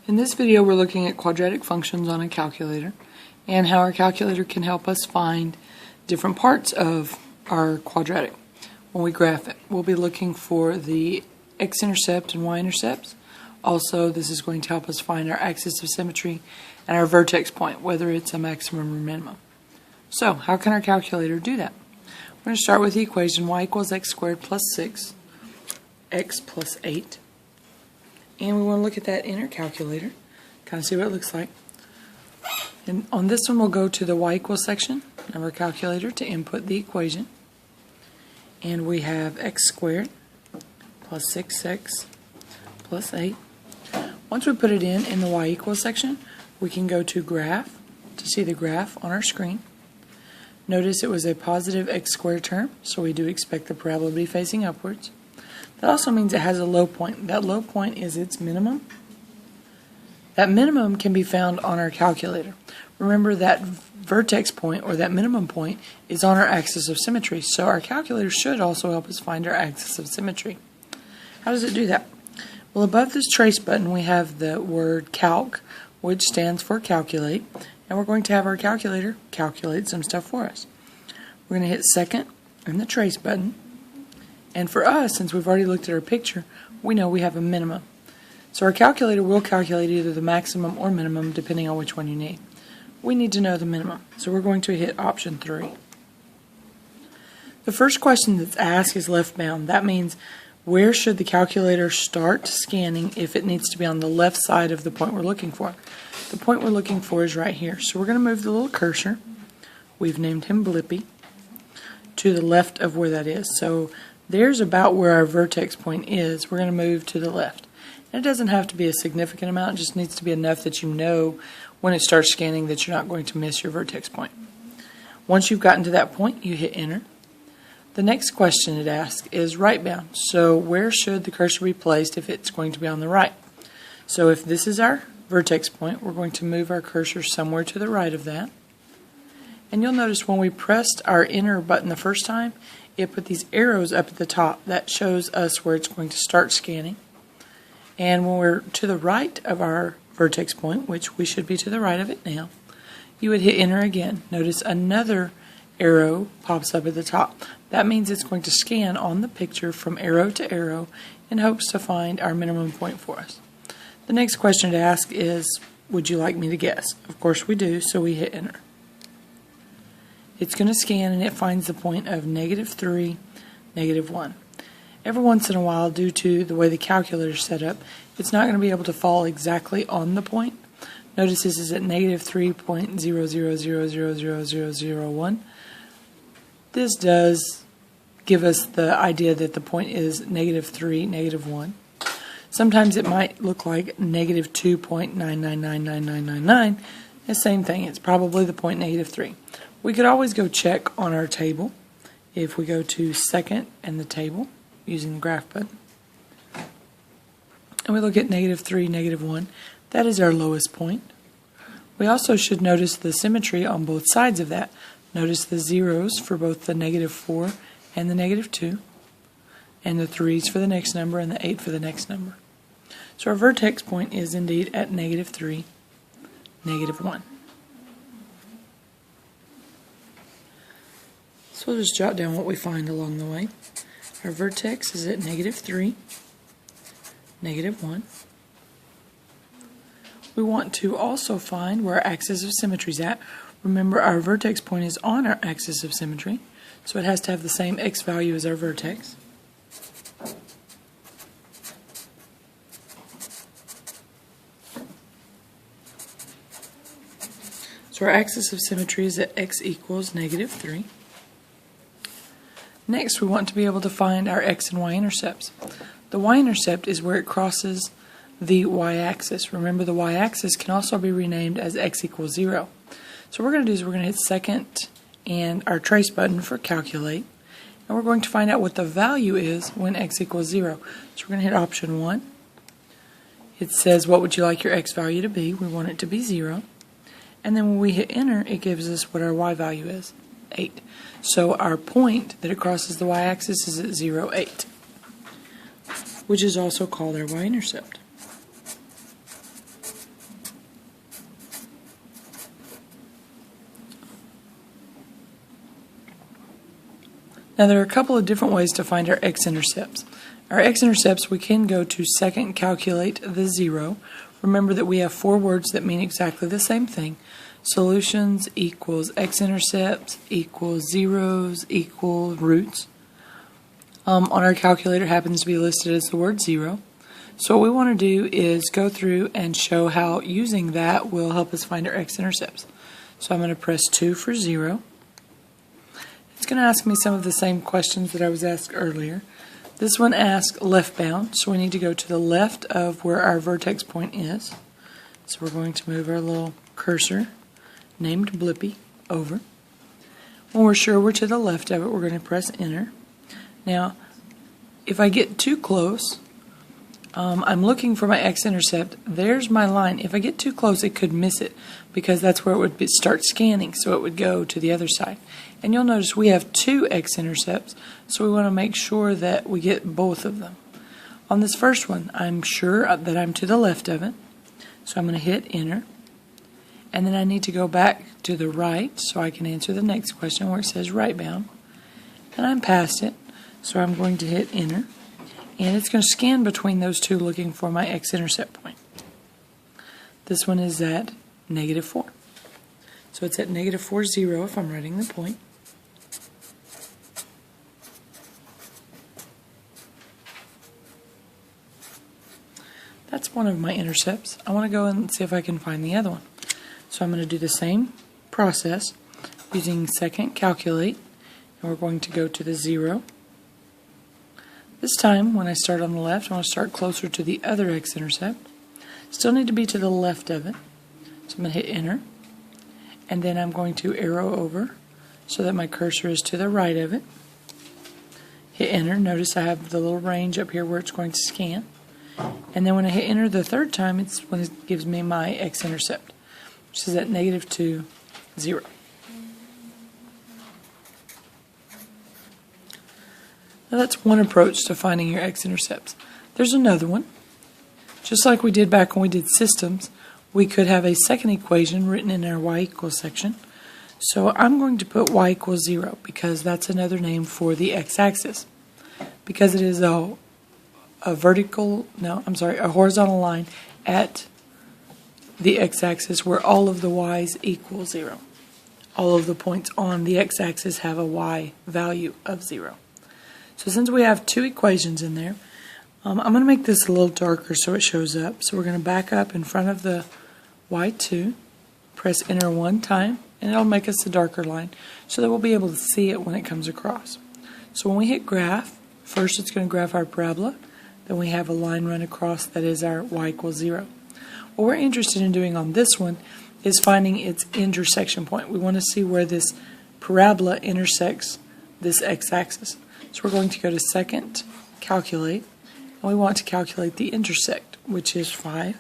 In this video we're looking at quadratic functions on a calculator and how our calculator can help us find different parts of our quadratic when we graph it. We'll be looking for the x-intercept and y-intercepts. Also, this is going to help us find our axis of symmetry and our vertex point, whether it's a maximum or minimum. So, how can our calculator do that? We're going to start with the equation y equals x squared plus 6, x plus 8. And we want to look at that in our calculator, kind of see what it looks like. And on this one, we'll go to the y equals section of our calculator to input the equation. And we have x squared plus 6x plus 8. Once we put it in the y equals section, we can go to graph to see the graph on our screen. Notice it was a positive x squared term, so we do expect the parabola to be facing upwards. That also means it has a low point. That low point is its minimum. That minimum can be found on our calculator. Remember that vertex point, or that minimum point, is on our axis of symmetry, so our calculator should also help us find our axis of symmetry. How does it do that? Well, above this trace button we have the word calc, which stands for calculate, and we're going to have our calculator calculate some stuff for us. We're going to hit second and the trace button. And for us, since we've already looked at our picture, we know we have a minimum. So our calculator will calculate either the maximum or minimum, depending on which one you need. We need to know the minimum, so we're going to hit option 3. The first question that's asked is left bound. That means, where should the calculator start scanning if it needs to be on the left side of the point we're looking for? The point we're looking for is right here. So we're going to move the little cursor, we've named him Blippi, to the left of where that is. So there's about where our vertex point is. We're going to move to the left. And it doesn't have to be a significant amount, it just needs to be enough that you know when it starts scanning that you're not going to miss your vertex point. Once you've gotten to that point, you hit enter. The next question it asks is right bound. So where should the cursor be placed if it's going to be on the right? So if this is our vertex point, we're going to move our cursor somewhere to the right of that. And you'll notice when we pressed our enter button the first time, it put these arrows up at the top. That shows us where it's going to start scanning. And when we're to the right of our vertex point, which we should be to the right of it now, you would hit enter again. Notice another arrow pops up at the top. That means it's going to scan on the picture from arrow to arrow in hopes to find our minimum point for us. The next question to ask is, would you like me to guess? Of course we do, so we hit enter. It's going to scan and it finds the point of -3, -1. Every once in a while, due to the way the calculator is set up, it's not going to be able to fall exactly on the point. Notice this is at -3.00000001. This does give us the idea that the point is -3, -1. Sometimes it might look like -2.9999999. The same thing, it's probably the point -3. We could always go check on our table. If we go to second and the table, using the graph button, and we look at -3, -1, that is our lowest point. We also should notice the symmetry on both sides of that. Notice the zeros for both the -4 and the -2, and the 3's for the next number and the 8 for the next number. So our vertex point is indeed at -3, -1. So we'll just jot down what we find along the way. Our vertex is at -3, -1. We want to also find where our axis of symmetry is at. Remember, our vertex point is on our axis of symmetry, so it has to have the same x value as our vertex. So our axis of symmetry is at x equals -3. Next, we want to be able to find our x and y-intercepts. The y-intercept is where it crosses the y-axis. Remember, the y-axis can also be renamed as x equals 0. So what we're going to do is we're going to hit second and our trace button for calculate, and we're going to find out what the value is when x equals 0. So we're going to hit option 1. It says, what would you like your x value to be? We want it to be 0. And then when we hit enter, it gives us what our y value is, 8. So our point that it crosses the y-axis is at 0, 8. which is also called our y-intercept. Now there are a couple of different ways to find our x-intercepts. Our x-intercepts, we can go to second calculate the zero. Remember that we have four words that mean exactly the same thing. Solutions equals x-intercepts equals zeros equal roots. On our calculator happens to be listed as the word zero. So what we want to do is go through and show how using that will help us find our x-intercepts. So I'm going to press 2 for 0. It's going to ask me some of the same questions that I was asked earlier. This one asks left bound, so we need to go to the left of where our vertex point is. So we're going to move our little cursor, named Blippi, over. When we're sure we're to the left of it, we're going to press enter. Now, if I get too close, I'm looking for my x-intercept. There's my line. If I get too close, it could miss it because that's where it would start scanning, so it would go to the other side. And you'll notice we have two x-intercepts, so we want to make sure that we get both of them. On this first one, I'm sure that I'm to the left of it, so I'm going to hit enter. And then I need to go back to the right so I can answer the next question where it says right bound. And I'm past it, so I'm going to hit enter. And it's going to scan between those two looking for my x-intercept point. This one is at -4. So it's at -4, 0 if I'm writing the point. That's one of my intercepts. I want to go and see if I can find the other one. So I'm going to do the same process using second calculate, and we're going to go to the 0. This time, when I start on the left, I want to start closer to the other x-intercept. Still need to be to the left of it. So I'm going to hit enter. And then I'm going to arrow over so that my cursor is to the right of it. Hit enter. Notice I have the little range up here where it's going to scan. And then when I hit enter the third time, it's when it gives me my x-intercept, which is at -2, 0. Now that's one approach to finding your x-intercepts. There's another one. Just like we did back when we did systems, we could have a second equation written in our y equals section. So I'm going to put y equals 0 because that's another name for the x-axis. Because it is a horizontal line at the x-axis where all of the y's equal 0. All of the points on the x-axis have a y value of 0. So since we have two equations in there, I'm going to make this a little darker so it shows up. So we're going to back up in front of the y2, press enter one time, and it'll make us a darker line so that we'll be able to see it when it comes across. So when we hit graph, first it's going to graph our parabola, then we have a line run across that is our y equals 0. What we're interested in doing on this one is finding its intersection point. We want to see where this parabola intersects this x-axis. So we're going to go to second, calculate, and we want to calculate the intersect, which is 5.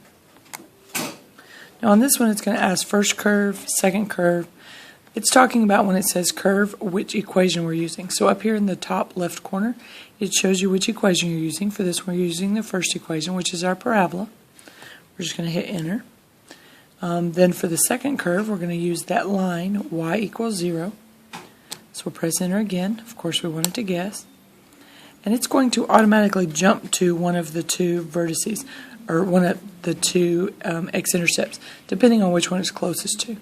Now on this one it's going to ask first curve, second curve. It's talking about when it says curve, which equation we're using. So up here in the top left corner, it shows you which equation you're using. For this one, we're using the first equation, which is our parabola. We're just going to hit enter. Then for the second curve, we're going to use that line, y equals 0. So we'll press enter again. Of course, we want it to guess. And it's going to automatically jump to one of the two vertices, or one of the two x-intercepts, depending on which one it's closest to.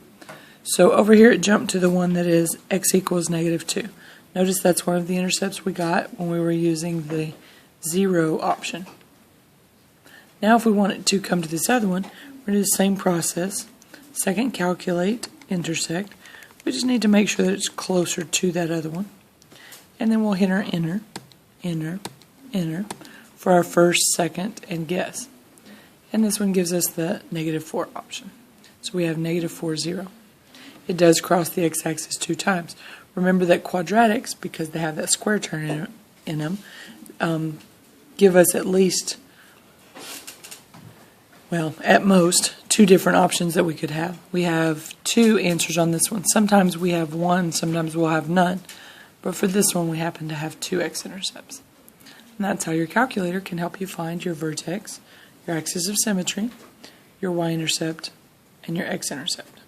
So over here it jumped to the one that is x equals -2. Notice that's one of the intercepts we got when we were using the 0 option. Now if we want it to come to this other one, we're going to do the same process. Second calculate, intersect. We just need to make sure that it's closer to that other one. And then we'll hit our enter, enter, enter for our first, second, and guess. And this one gives us the -4 option. So we have -4, 0. It does cross the x-axis 2 times. Remember that quadratics, because they have that square term in them, give us at least, well, at most, 2 different options that we could have. We have 2 answers on this one. Sometimes we have 1, sometimes we'll have none. But for this one, we happen to have 2 x-intercepts. And that's how your calculator can help you find your vertex, your axis of symmetry, your y-intercept, and your x-intercept.